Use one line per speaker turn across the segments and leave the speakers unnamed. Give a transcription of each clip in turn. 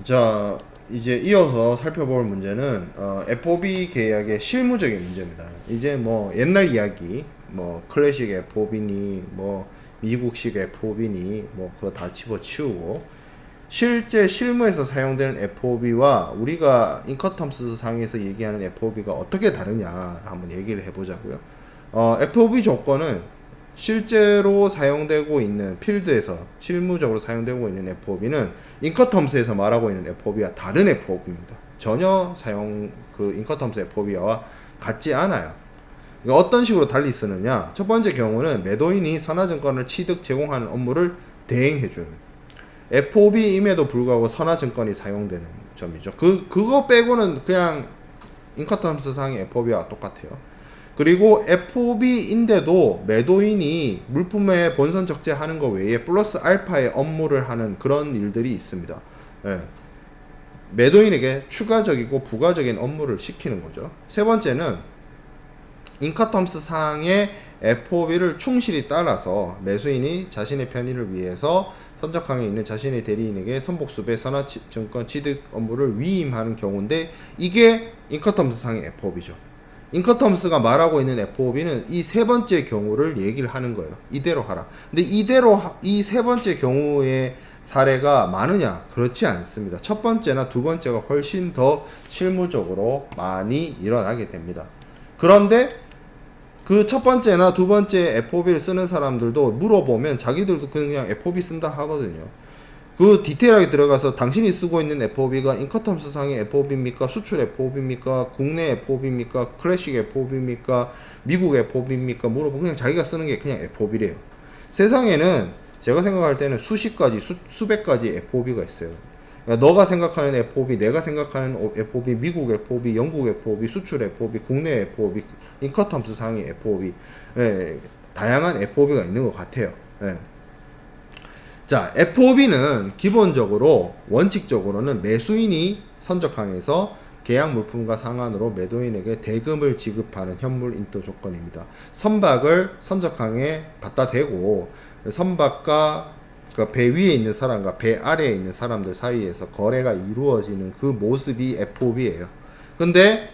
자, 이제 이어서 살펴볼 문제는 FOB 계약의 실무적인 문제입니다. 이제 뭐 옛날 이야기, 뭐 클래식 FOB니, 뭐 미국식 FOB니, 뭐 그거 다 집어치우고 실제 실무에서 사용되는 FOB와 우리가 인커텀스 상에서 얘기하는 FOB가 어떻게 다르냐 한번 얘기를 해보자고요. FOB 조건은 실제로 사용되고 있는 필드에서 실무적으로 사용되고 있는 FOB는 인커텀스에서 말하고 있는 FOB와 다른 FOB입니다. 전혀 인커텀스 FOB와 같지 않아요. 그러니까 어떤 식으로 달리 쓰느냐? 첫 번째 경우는 매도인이 선화증권을 취득 제공하는 업무를 대행해주는 FOB임에도 불구하고 선화증권이 사용되는 점이죠. 그거 빼고는 그냥 인커텀스 상의 FOB와 똑같아요. 그리고 FOB인데도 매도인이 물품의 본선 적재하는 것 외에 플러스 알파의 업무를 하는 그런 일들이 있습니다. 예. 매도인에게 추가적이고 부가적인 업무를 시키는 거죠. 세 번째는 인커텀스 상의 FOB를 충실히 따라서 매수인이 자신의 편의를 위해서 선적항에 있는 자신의 대리인에게 선복수배 선화증권 취득 업무를 위임하는 경우인데 이게 인커텀스 상의 FOB죠. 인커텀스가 말하고 있는 FOB는 이 세 번째 경우를 얘기를 하는 거예요. 이대로 하라. 근데 이대로 이 세 번째 경우의 사례가 많으냐? 그렇지 않습니다. 첫 번째나 두 번째가 훨씬 더 실무적으로 많이 일어나게 됩니다. 그런데 그 첫 번째나 두 번째 FOB를 쓰는 사람들도 물어보면 자기들도 그냥 FOB 쓴다 하거든요. 그 디테일하게 들어가서 당신이 쓰고 있는 FOB가 인커텀스 상의 FOB입니까? 수출 FOB입니까? 국내 FOB입니까? 클래식 FOB입니까? 미국 FOB입니까? 물어보면 그냥 자기가 쓰는 게 그냥 FOB래요. 세상에는 제가 생각할 때는 수십 가지, 수백 가지 FOB가 있어요. 그러니까 너가 생각하는 FOB, 내가 생각하는 FOB, 미국 FOB, 영국 FOB, 수출 FOB, 국내 FOB, 인커텀스 상의 FOB, 예, 다양한 FOB가 있는 것 같아요. 예. 자, FOB는 기본적으로 원칙적으로는 매수인이 선적항에서 계약 물품과 상환으로 매도인에게 대금을 지급하는 현물 인도 조건입니다. 선박을 선적항에 갖다 대고 선박과 그러니까 배 위에 있는 사람과 배 아래에 있는 사람들 사이에서 거래가 이루어지는 그 모습이 FOB예요. 근데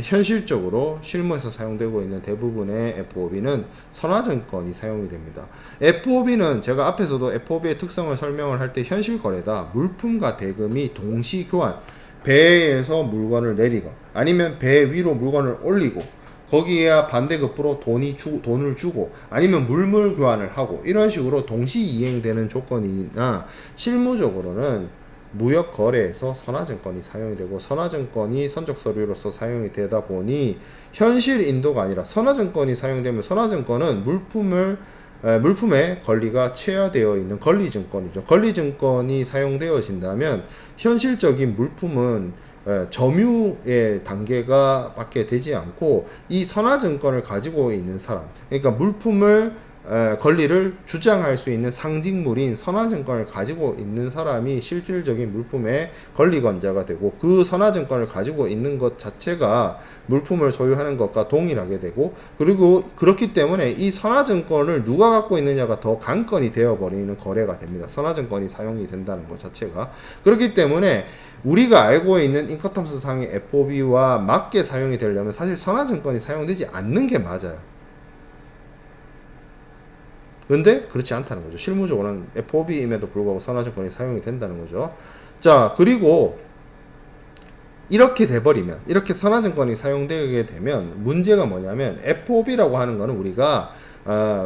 현실적으로 실무에서 사용되고 있는 대부분의 FOB는 선화증권이 사용이 됩니다. FOB는 제가 앞에서도 FOB의 특성을 설명을 할 때 현실 거래다. 물품과 대금이 동시 교환, 배에서 물건을 내리고 아니면 배 위로 물건을 올리고 거기에 반대급부로 돈을 주고 아니면 물물 교환을 하고 이런 식으로 동시 이행되는 조건이나 실무적으로는 무역 거래에서 선화증권이 사용이 되고 선화증권이 선적 서류로서 사용이 되다 보니 현실 인도가 아니라 선화증권이 사용되면 선화증권은 물품의 권리가 체화되어 있는 권리증권이죠. 권리증권이 사용되어진다면 현실적인 물품은 점유의 단계가 밖에 되지 않고 이 선화증권을 가지고 있는 사람, 그러니까 물품을 권리를 주장할 수 있는 상징물인 선화증권을 가지고 있는 사람이 실질적인 물품의 권리권자가 되고 그 선화증권을 가지고 있는 것 자체가 물품을 소유하는 것과 동일하게 되고 그리고 그렇기 때문에 이 선화증권을 누가 갖고 있느냐가 더 관건이 되어버리는 거래가 됩니다. 선화증권이 사용이 된다는 것 자체가. 그렇기 때문에 우리가 알고 있는 인커텀스 상의 FOB와 맞게 사용이 되려면 사실 선화증권이 사용되지 않는 게 맞아요. 근데 그렇지 않다는 거죠. 실무적으로는 FOB임에도 불구하고 선화증권이 사용이 된다는 거죠. 자, 그리고 이렇게 돼버리면, 이렇게 선화증권이 사용되게 되면 문제가 뭐냐면 FOB라고 하는 거는 우리가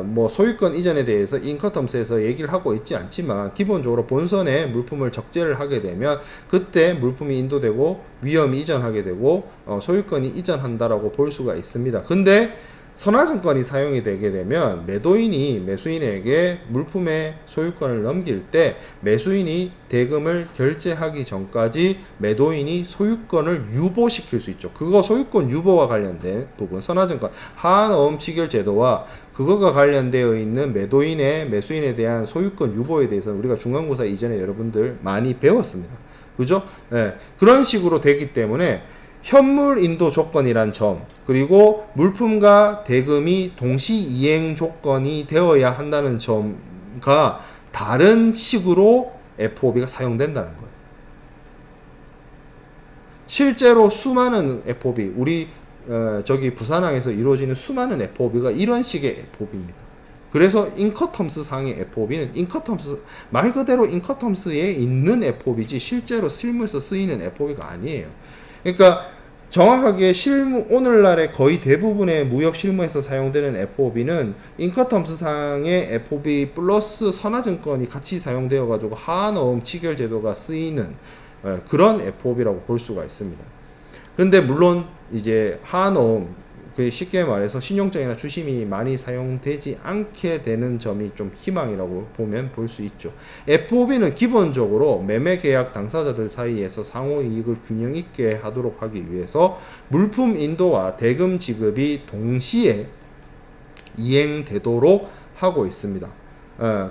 뭐 소유권 이전에 대해서 인커텀스에서 얘기를 하고 있지 않지만 기본적으로 본선에 물품을 적재를 하게 되면 그때 물품이 인도되고 위험이 이전하게 되고 소유권이 이전한다라고 볼 수가 있습니다. 근데 선화증권이 사용이 되게 되면 매도인이 매수인에게 물품의 소유권을 넘길 때 매수인이 대금을 결제하기 전까지 매도인이 소유권을 유보시킬 수 있죠. 그거 소유권 유보와 관련된 부분, 선화증권 하한어음 취결 제도와 그거가 관련되어 있는 매도인의 매수인에 대한 소유권 유보에 대해서는 우리가 중간고사 이전에 여러분들 많이 배웠습니다. 그죠? 네. 그런 식으로 되기 때문에 현물 인도 조건이란 점, 그리고 물품과 대금이 동시 이행 조건이 되어야 한다는 점과 다른 식으로 FOB가 사용된다는 거예요. 실제로 수많은 FOB, 우리 저기 부산항에서 이루어지는 수많은 FOB가 이런 식의 FOB입니다. 그래서 인커텀스 상의 FOB는 인커텀스 말 그대로 인커텀스에 있는 FOB지 실제로 실무에서 쓰이는 FOB가 아니에요. 그러니까 정확하게 실무 오늘날의 거의 대부분의 무역 실무에서 사용되는 FOB는 인커텀스 상의 FOB 플러스 선화증권이 같이 사용되어 가지고 하한어음 치결 제도가 쓰이는 그런 FOB라고 볼 수가 있습니다. 근데 물론 이제 하한어음 쉽게 말해서 신용장이나 주심이 많이 사용되지 않게 되는 점이 좀 희망이라고 보면 볼 수 있죠. FOB는 기본적으로 매매 계약 당사자들 사이에서 상호 이익을 균형 있게 하도록 하기 위해서 물품 인도와 대금 지급이 동시에 이행되도록 하고 있습니다.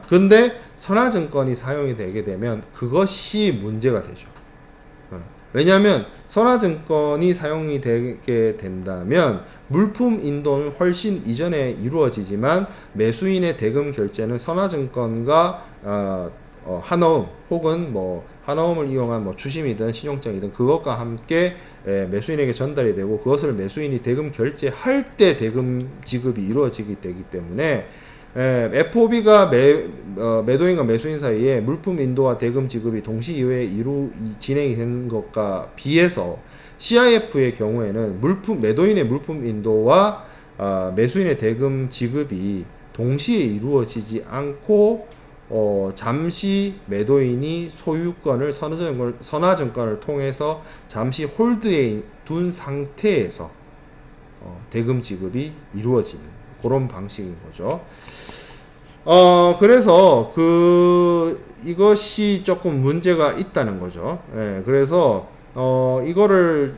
근데 선화증권이 사용이 되게 되면 그것이 문제가 되죠. 왜냐하면 선화증권이 사용이 되게 된다면 물품 인도는 훨씬 이전에 이루어지지만 매수인의 대금 결제는 선화증권과 한어음 혹은 뭐 한어음을 이용한 뭐 주심이든 신용장이든 그것과 함께 매수인에게 전달이 되고 그것을 매수인이 대금 결제할 때 대금 지급이 이루어지게 되기 때문에 FOB가 매도인과 매수인 사이에 물품 인도와 대금 지급이 동시에 진행이 되는 것과 비해서 CIF의 경우에는 매도인의 물품 인도와 매수인의 대금 지급이 동시에 이루어지지 않고 잠시 매도인이 소유권을 선화증권을 통해서 잠시 홀드에 둔 상태에서 대금 지급이 이루어지는 그런 방식인 거죠. 그래서 이것이 조금 문제가 있다는 거죠. 그래서 이거를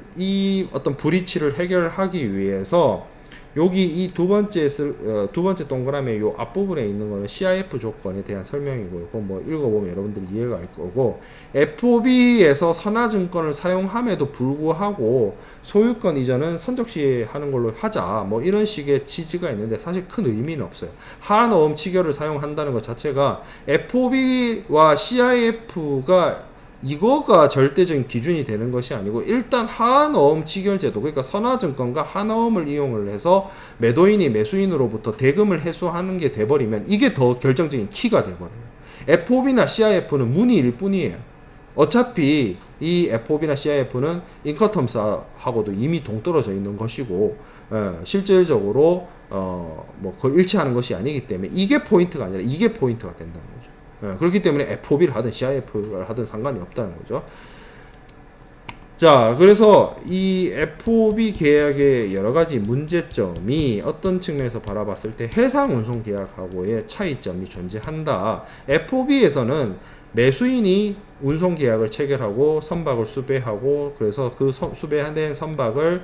어떤 브리치를 해결하기 위해서 여기 이 두 번째 동그라미 요 앞부분에 있는 거는 CIF 조건에 대한 설명이고요. 그건 뭐 읽어보면 여러분들이 이해가 할 거고, FOB에서 선화증권을 사용함에도 불구하고 소유권 이전은 선적시 하는 걸로 하자, 뭐 이런 식의 취지가 있는데 사실 큰 의미는 없어요. 하한어음 치결을 사용한다는 것 자체가 FOB와 CIF가 이거가 절대적인 기준이 되는 것이 아니고, 일단 하한어음 치결제도, 그러니까 선화증권과 한어음을 이용을 해서 매도인이 매수인으로부터 대금을 회수하는 게 돼버리면 이게 더 결정적인 키가 돼버려요. FOB나 CIF는 문의일 뿐이에요. 어차피 이 FOB나 CIF는 인커텀스하고도 이미 동떨어져 있는 것이고, 실질적으로 뭐 거의 일치하는 것이 아니기 때문에 이게 포인트가 아니라 이게 포인트가 된다는 거죠. 그렇기 때문에 FOB를 하든 CIF를 하든 상관이 없다는 거죠. 자, 그래서 이 FOB 계약의 여러 가지 문제점이 어떤 측면에서 바라봤을 때 해상 운송 계약하고의 차이점이 존재한다. FOB에서는 매수인이 운송 계약을 체결하고 선박을 수배하고, 그래서 그 수배된 선박을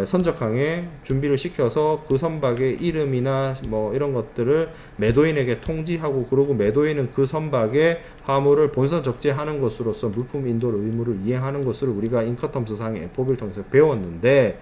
선적항에 준비를 시켜서 그 선박의 이름이나 뭐 이런 것들을 매도인에게 통지하고, 그리고 매도인은 그 선박의 화물을 본선 적재하는 것으로서 물품 인도 의무를 이행하는 것을 우리가 인커텀스 상의 FOB를 통해서 배웠는데,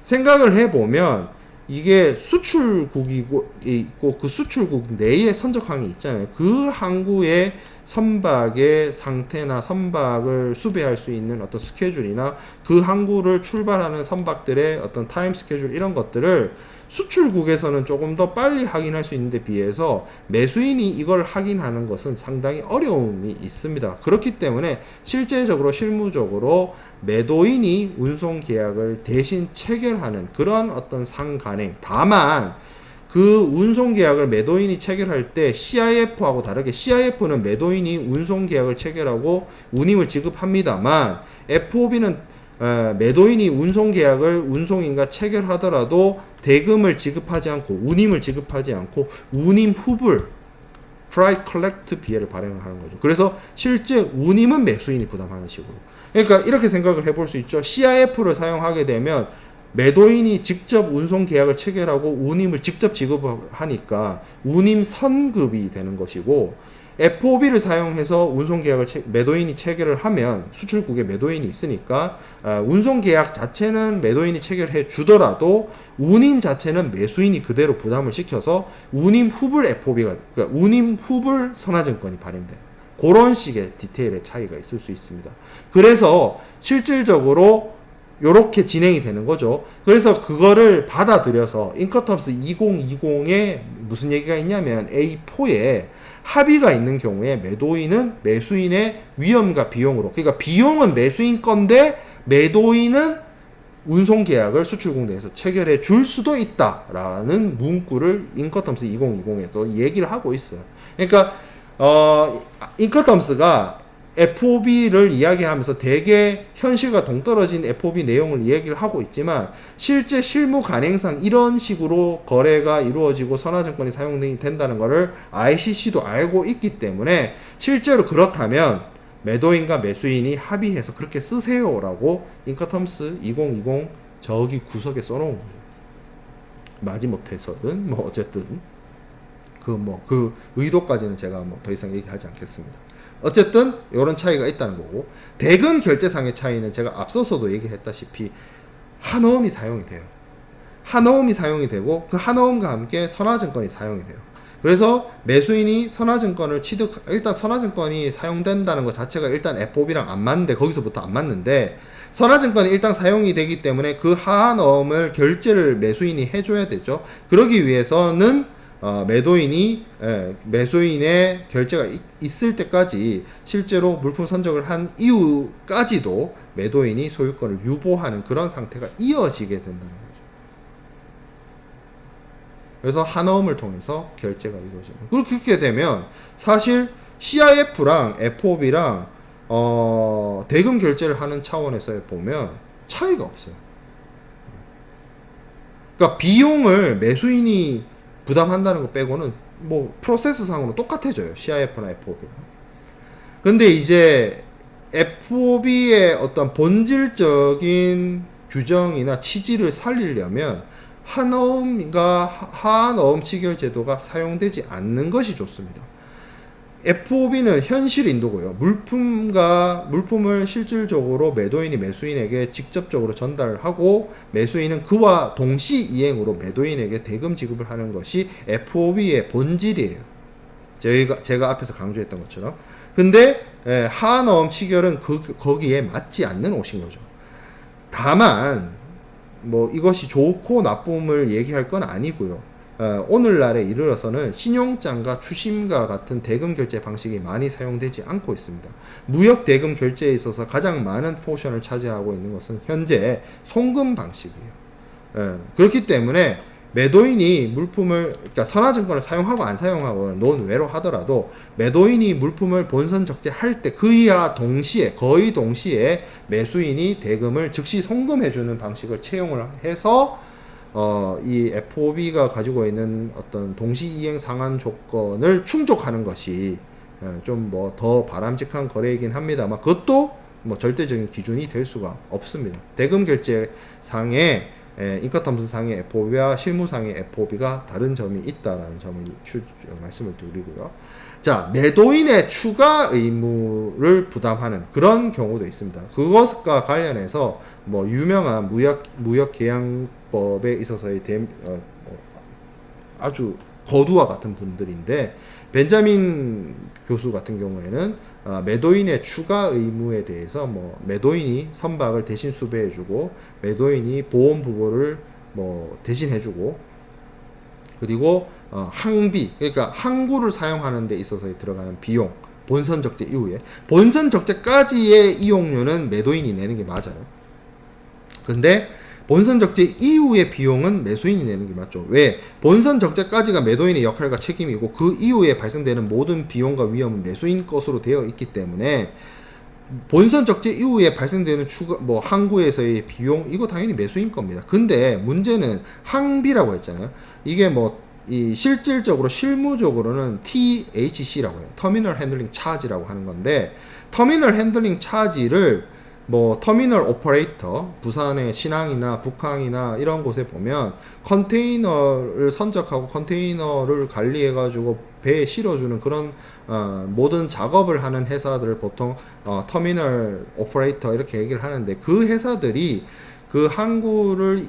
생각을 해보면 이게 수출국이 있고 그 수출국 내에 선적항이 있잖아요. 그 항구의 선박의 상태나 선박을 수배할 수 있는 어떤 스케줄이나 그 항구를 출발하는 선박들의 어떤 타임 스케줄, 이런 것들을 수출국에서는 조금 더 빨리 확인할 수 있는데 비해서 매수인이 이걸 확인하는 것은 상당히 어려움이 있습니다. 그렇기 때문에 실제적으로 실무적으로 매도인이 운송 계약을 대신 체결하는 그런 어떤 상간행, 다만 그 운송 계약을 매도인이 체결할 때 CIF하고 다르게 CIF는 매도인이 운송 계약을 체결하고 운임을 지급합니다만, FOB는 매도인이 운송 계약을 운송인과 체결하더라도 대금을 지급하지 않고 운임을 지급하지 않고 운임 후불 프라이스 컬렉트 비해를 발행하는 거죠. 그래서 실제 운임은 매수인이 부담하는 식으로. 그러니까 이렇게 생각을 해볼 수 있죠. CIF를 사용하게 되면 매도인이 직접 운송 계약을 체결하고 운임을 직접 지급하니까 운임 선급이 되는 것이고, FOB를 사용해서 운송 계약을 매도인이 체결을 하면 수출국에 매도인이 있으니까 운송 계약 자체는 매도인이 체결해 주더라도 운임 자체는 매수인이 그대로 부담을 시켜서 운임 후불 FOB가, 그러니까 운임 후불 선화증권이 발행돼요. 그런 식의 디테일의 차이가 있을 수 있습니다. 그래서 실질적으로 요렇게 진행이 되는 거죠. 그래서 그거를 받아들여서 인커텀스 2020에 무슨 얘기가 있냐면 A4에 합의가 있는 경우에 매도인은 매수인의 위험과 비용으로, 그러니까 비용은 매수인 건데 매도인은 운송계약을 수출공대에서 체결해 줄 수도 있다라는 문구를 인커텀스 2020에서 얘기를 하고 있어요. 그러니까 인커텀스가 FOB를 이야기하면서 되게 현실과 동떨어진 FOB 내용을 이야기를 하고 있지만 실제 실무 간행상 이런 식으로 거래가 이루어지고 선화증권이 사용된다는 것을 ICC도 알고 있기 때문에 실제로 그렇다면 매도인과 매수인이 합의해서 그렇게 쓰세요라고 인커텀스 2020 저기 구석에 써놓은 거죠. 마지못해서든 뭐 어쨌든 그 의도까지는 제가 뭐 더 이상 얘기하지 않겠습니다. 어쨌든 이런 차이가 있다는 거고, 대금 결제상의 차이는 제가 앞서서도 얘기했다시피 한어음이 사용이 돼요. 한어음이 사용이 되고 그 한어음과 함께 선화증권이 사용이 돼요. 그래서 매수인이 선화증권을 일단 선화증권이 사용된다는 것 자체가 일단 FOB랑 안 맞는데, 거기서부터 안 맞는데, 선화증권이 일단 사용이 되기 때문에 그 한어음을 결제를 매수인이 해줘야 되죠. 그러기 위해서는 매수인의 결제가 있을 때까지 실제로 물품 선적을 한 이후까지도 매도인이 소유권을 유보하는 그런 상태가 이어지게 된다는 거죠. 그래서 한어음을 통해서 결제가 이루어져요. 그렇게 되면 사실 CIF랑 FOB랑 대금 결제를 하는 차원에서 보면 차이가 없어요. 그러니까 비용을 매수인이 부담한다는 거 빼고는 뭐 프로세스 상으로 똑같아져요. CIF나 FOB가. 근데 이제 FOB의 어떤 본질적인 규정이나 취지를 살리려면 한어음과 하한어음 치결 제도가 사용되지 않는 것이 좋습니다. FOB는 현실 인도고요. 물품을 실질적으로 매도인이 매수인에게 직접적으로 전달을 하고 매수인은 그와 동시 이행으로 매도인에게 대금 지급을 하는 것이 FOB의 본질이에요. 제가 앞에서 강조했던 것처럼. 근데 하한어음 치결은 거기에 맞지 않는 옷인 거죠. 다만 뭐 이것이 좋고 나쁨을 얘기할 건 아니고요. 오늘날에 이르러서는 신용장과 추심과 같은 대금 결제 방식이 많이 사용되지 않고 있습니다. 무역 대금 결제에 있어서 가장 많은 포션을 차지하고 있는 것은 현재 송금 방식이에요. 그렇기 때문에 매도인이 그러니까 선화증권을 사용하고 안 사용하고 논외로 하더라도 매도인이 물품을 본선 적재할 때 거의 동시에 매수인이 대금을 즉시 송금해주는 방식을 채용을 해서 이 FOB가 가지고 있는 어떤 동시이행 상한 조건을 충족하는 것이 좀 뭐 더 바람직한 거래이긴 합니다만 그것도 뭐 절대적인 기준이 될 수가 없습니다. 대금 결제 상의 인커텀스 상의 FOB와 실무상의 FOB가 다른 점이 있다라는 점을 말씀을 드리고요. 자, 매도인의 추가 의무를 부담하는 그런 경우도 있습니다. 그것과 관련해서 뭐 유명한 무역계약법에 있어서의 아주 거두와 같은 분들인데, 벤자민 교수 같은 경우에는 매도인의 추가 의무에 대해서 뭐 매도인이 선박을 대신 수배해주고 매도인이 보험 부보를 뭐 대신해주고, 그리고 항비, 그러니까 항구를 사용하는 데 있어서 들어가는 비용, 본선 적재 이후에 본선 적재까지의 이용료는 매도인이 내는 게 맞아요. 근데 본선 적재 이후의 비용은 매수인이 내는 게 맞죠. 왜? 본선 적재까지가 매도인의 역할과 책임이고 그 이후에 발생되는 모든 비용과 위험은 매수인 것으로 되어 있기 때문에 본선 적재 이후에 발생되는 항구에서의 비용, 이거 당연히 매수인 겁니다. 근데 문제는 항비라고 했잖아요. 이게 실질적으로 실무적으로는 THC라고 해요. 터미널 핸들링 차지라고 하는 건데, 터미널 핸들링 차지를 터미널 오퍼레이터, 부산의 신항이나 북항이나 이런 곳에 보면 컨테이너를 선적하고 컨테이너를 관리해가지고 배에 실어주는 그런 모든 작업을 하는 회사들을 보통 터미널 오퍼레이터 이렇게 얘기를 하는데, 그 회사들이 그 항구를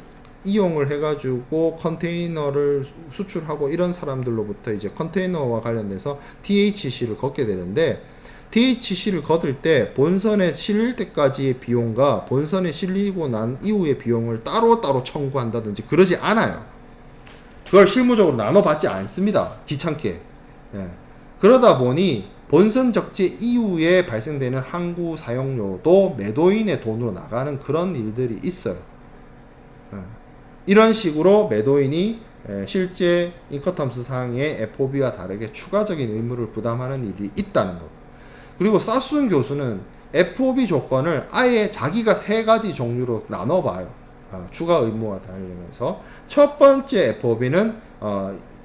이용을 해가지고 컨테이너를 수출하고 이런 사람들로부터 이제 컨테이너와 관련돼서 THC를 걷게 되는데, DHC를 거둘 때 본선에 실릴 때까지의 비용과 본선에 실리고 난 이후의 비용을 따로따로 청구한다든지 그러지 않아요. 그걸 실무적으로 나눠받지 않습니다. 귀찮게. 예. 그러다 보니 본선 적재 이후에 발생되는 항구 사용료도 매도인의 돈으로 나가는 그런 일들이 있어요. 예. 이런 식으로 매도인이 실제 인커텀스 상의 FOB와 다르게 추가적인 의무를 부담하는 일이 있다는 것. 그리고 사순 교수는 FOB 조건을 아예 자기가 세 가지 종류로 나눠봐요. 추가 의무와 관련해서 첫 번째 FOB는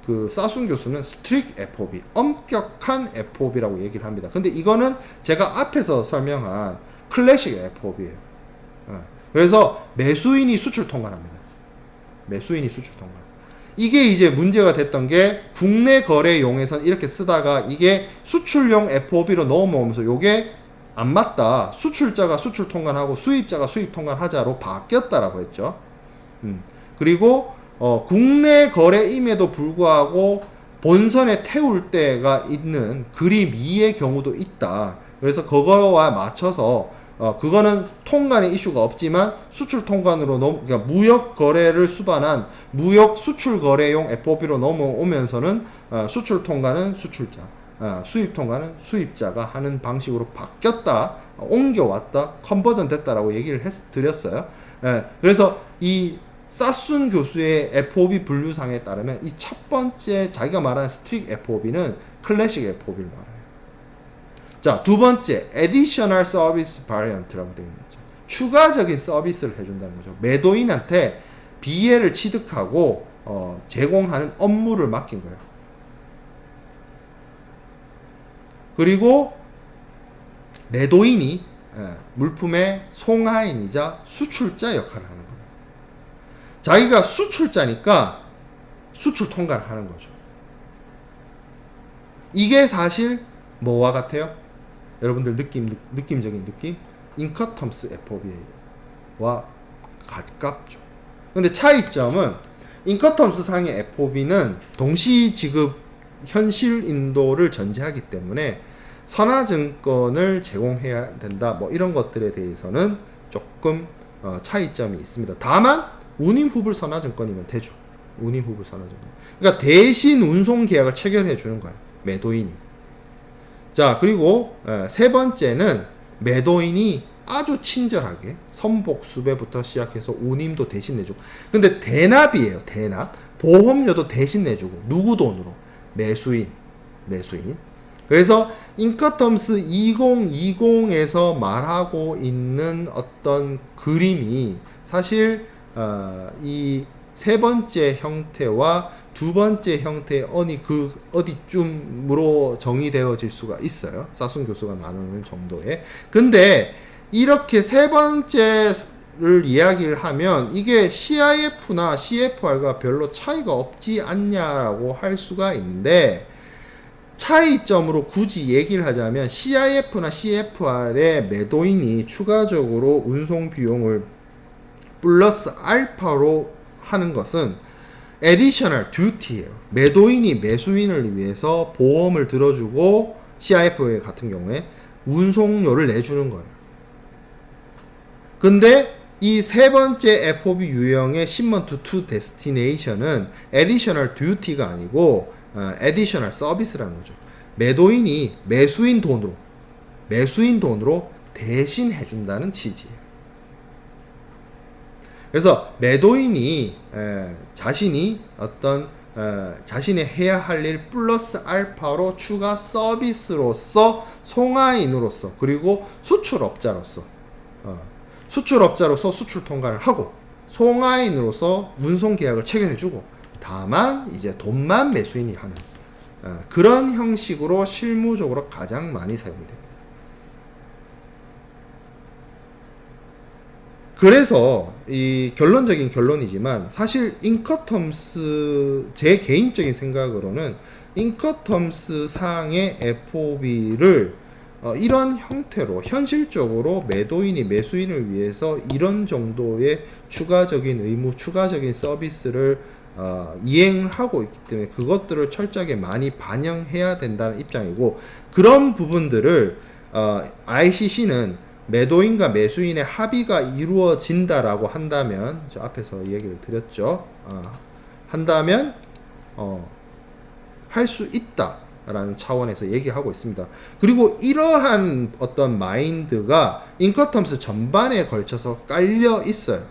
그 사순 교수는 스트릭 FOB, 엄격한 FOB라고 얘기를 합니다. 근데 이거는 제가 앞에서 설명한 클래식 FOB예요. 그래서 매수인이 수출 통관합니다. 매수인이 수출 통관. 이게 이제 문제가 됐던 게 국내 거래용에선 이렇게 쓰다가 이게 수출용 FOB로 넘어오면서 요게 안 맞다. 수출자가 수출 통관하고 수입자가 수입 통관하자로 바뀌었다라고 했죠. 그리고 국내 거래임에도 불구하고 본선에 태울 때가 있는 그림 2의 경우도 있다. 그래서 그거와 맞춰서 그거는 통관의 이슈가 없지만 수출 통관으로 그러니까 무역 거래를 수반한 무역 수출 거래용 FOB로 넘어오면서는 수출 통관은 수출자, 수입 통관은 수입자가 하는 방식으로 바뀌었다, 옮겨왔다, 컨버전 됐다라고 얘기를 드렸어요. 그래서 이 사순 교수의 FOB 분류상에 따르면 이 첫 번째 자기가 말하는 스트릭 FOB는 클래식 FOB를 말해요. 자, 두 번째, additional service variant라고 되어 있는 거죠. 추가적인 서비스를 해준다는 거죠. 매도인한테 비해를 취득하고 제공하는 업무를 맡긴 거예요. 그리고 매도인이 물품의 송하인이자 수출자 역할을 하는 거예요. 자기가 수출자니까 수출 통과를 하는 거죠. 이게 사실 뭐와 같아요? 여러분들 느낌적인 느낌? 인커텀스 FOB와 가깝죠. 근데 차이점은 인커텀스 상의 FOB는 동시 지급 현실 인도를 전제하기 때문에 선화증권을 제공해야 된다. 뭐 이런 것들에 대해서는 조금 차이점이 있습니다. 다만 운임 후불 선화증권이면 되죠. 운임 후불 선화증권. 그러니까 대신 운송 계약을 체결해 주는 거예요. 매도인이. 자, 그리고 세 번째는 매도인이 아주 친절하게 선복 수배부터 시작해서 운임도 대신 내주고. 근데 대납이에요. 대납. 보험료도 대신 내주고. 누구 돈으로? 매수인. 그래서 인커텀스 2020에서 말하고 있는 어떤 그림이 사실 이 세 번째 형태와 두 번째 형태의 어디쯤으로 정의되어질 수가 있어요. 사순 교수가 나누는 정도에. 근데 이렇게 세 번째를 이야기를 하면 이게 CIF나 CFR과 별로 차이가 없지 않냐라고 할 수가 있는데, 차이점으로 굳이 얘기를 하자면 CIF나 CFR의 매도인이 추가적으로 운송 비용을 플러스 알파로 하는 것은 additional duty예요. 매도인이 매수인을 위해서 보험을 들어주고 CIF 같은 경우에 운송료를 내주는 거예요. 근데 이 세 번째 FOB 유형의 shipment to destination은 additional duty가 아니고 additional service라는 거죠. 매도인이 매수인 돈으로 대신 해준다는 취지예요. 그래서 매도인이 자신이 어떤 자신의 해야 할 일 플러스 알파로 추가 서비스로서 송하인으로서 그리고 수출업자로서 수출 통과를 하고 송하인으로서 운송 계약을 체결해주고, 다만 이제 돈만 매수인이 하는 그런 형식으로 실무적으로 가장 많이 사용이 됩니다. 그래서 이 결론적인 결론이지만 사실 인커텀스, 제 개인적인 생각으로는 인커텀스 상의 FOB를 이런 형태로 현실적으로 매도인이 매수인을 위해서 이런 정도의 추가적인 의무, 추가적인 서비스를 이행을 하고 있기 때문에 그것들을 철저하게 많이 반영해야 된다는 입장이고, 그런 부분들을 ICC는 매도인과 매수인의 합의가 이루어진다라고 한다면, 저 앞에서 얘기를 드렸죠. 한다면 할 수 있다라는 차원에서 얘기하고 있습니다. 그리고 이러한 어떤 마인드가 인커텀스 전반에 걸쳐서 깔려 있어요.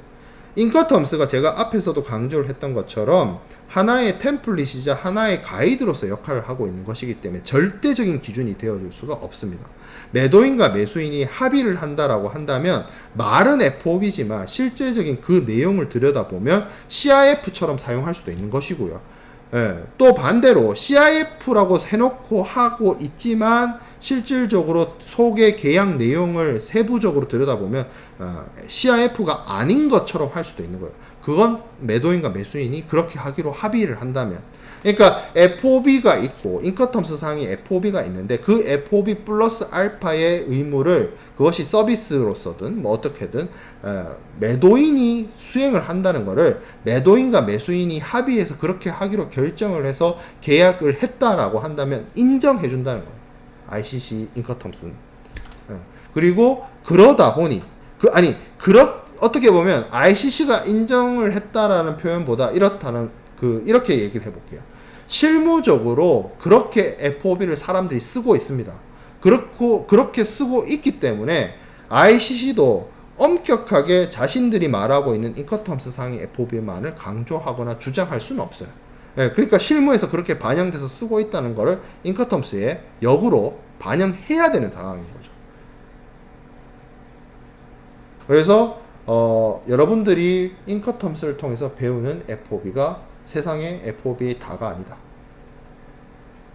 인커텀스가 제가 앞에서도 강조를 했던 것처럼 하나의 템플릿이자 하나의 가이드로서 역할을 하고 있는 것이기 때문에 절대적인 기준이 되어줄 수가 없습니다. 매도인과 매수인이 합의를 한다라고 한다면 말은 FOB지만 실제적인 그 내용을 들여다보면 CIF처럼 사용할 수도 있는 것이고요. 예, 또 반대로 CIF라고 해놓고 하고 있지만 실질적으로 속의 계약 내용을 세부적으로 들여다보면 CIF가 아닌 것처럼 할 수도 있는 거예요. 그건 매도인과 매수인이 그렇게 하기로 합의를 한다면, 그러니까 FOB가 있고 인커텀스 상이 FOB가 있는데 그 FOB 플러스 알파의 의무를 그것이 서비스로서든 뭐 어떻게든 매도인이 수행을 한다는 거를 매도인과 매수인이 합의해서 그렇게 하기로 결정을 해서 계약을 했다라고 한다면 인정해 준다는 거예요. ICC 인커텀스는. 그리고 그러다 보니 어떻게 보면 ICC가 인정을 했다라는 표현보다 이렇게 얘기를 해볼게요. 실무적으로 그렇게 FOB를 사람들이 쓰고 있습니다. 그렇게 쓰고 있기 때문에 ICC도 엄격하게 자신들이 말하고 있는 인커텀스 상의 FOB만을 강조하거나 주장할 수는 없어요. 그러니까 실무에서 그렇게 반영돼서 쓰고 있다는 것을 인커텀스에 역으로 반영해야 되는 상황인 거죠. 그래서 여러분들이 인커텀스를 통해서 배우는 FOB가 세상의 FOB의 다가 아니다.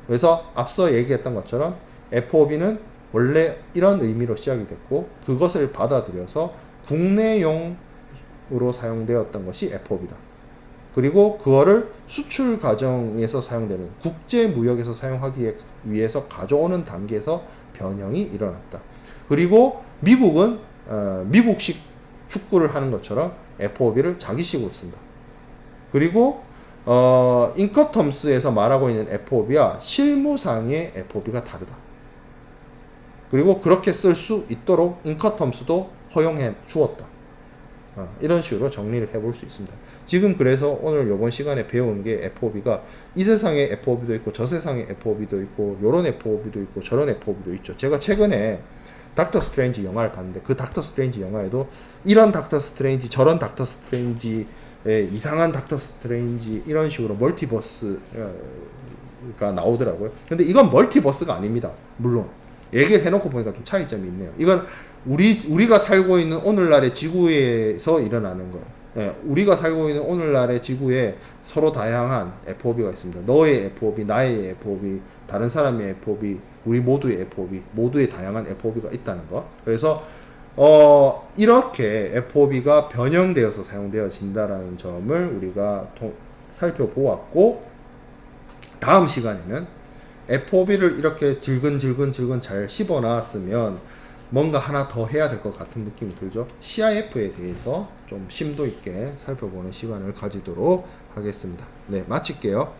그래서 앞서 얘기했던 것처럼 FOB는 원래 이런 의미로 시작이 됐고 그것을 받아들여서 국내용으로 사용되었던 것이 FOB다. 그리고 그거를 수출 과정에서 사용되는 국제무역에서 사용하기 위해서 가져오는 단계에서 변형이 일어났다. 그리고 미국은 미국식 축구를 하는 것처럼 FOB를 자기식으로 쓴다. 그리고 인커텀스에서 말하고 있는 FOB와 실무상의 FOB가 다르다. 그리고 그렇게 쓸 수 있도록 인커텀스도 허용해 주었다. 이런 식으로 정리를 해볼 수 있습니다. 지금 그래서 오늘 이번 시간에 배운 게 FOB가 이 세상에 FOB도 있고 저 세상에 FOB도 있고 요런 FOB도 있고 저런 FOB도 있죠. 제가 최근에 닥터 스트레인지 영화를 봤는데 그 닥터 스트레인지 영화에도 이런 닥터 스트레인지 저런 닥터 스트레인지 이상한 닥터 스트레인지 이런 식으로 멀티버스가 나오더라고요. 근데 이건 멀티버스가 아닙니다. 물론 얘기를 해놓고 보니까 좀 차이점이 있네요. 이건 우리가 살고 있는 오늘날의 지구에서 일어나는 거예요. 우리가 살고 있는 오늘날의 지구에 서로 다양한 FOB가 있습니다. 너의 FOB, 나의 FOB, 다른 사람의 FOB, 우리 모두의 FOB, 모두의 다양한 FOB가 있다는 거. 그래서 이렇게 FOB가 변형되어서 사용되어진다라는 점을 우리가 살펴보았고, 다음 시간에는 FOB를 이렇게 질근질근 잘 씹어놨으면 뭔가 하나 더 해야 될 것 같은 느낌이 들죠. CIF에 대해서 좀 심도 있게 살펴보는 시간을 가지도록 하겠습니다. 네, 마칠게요.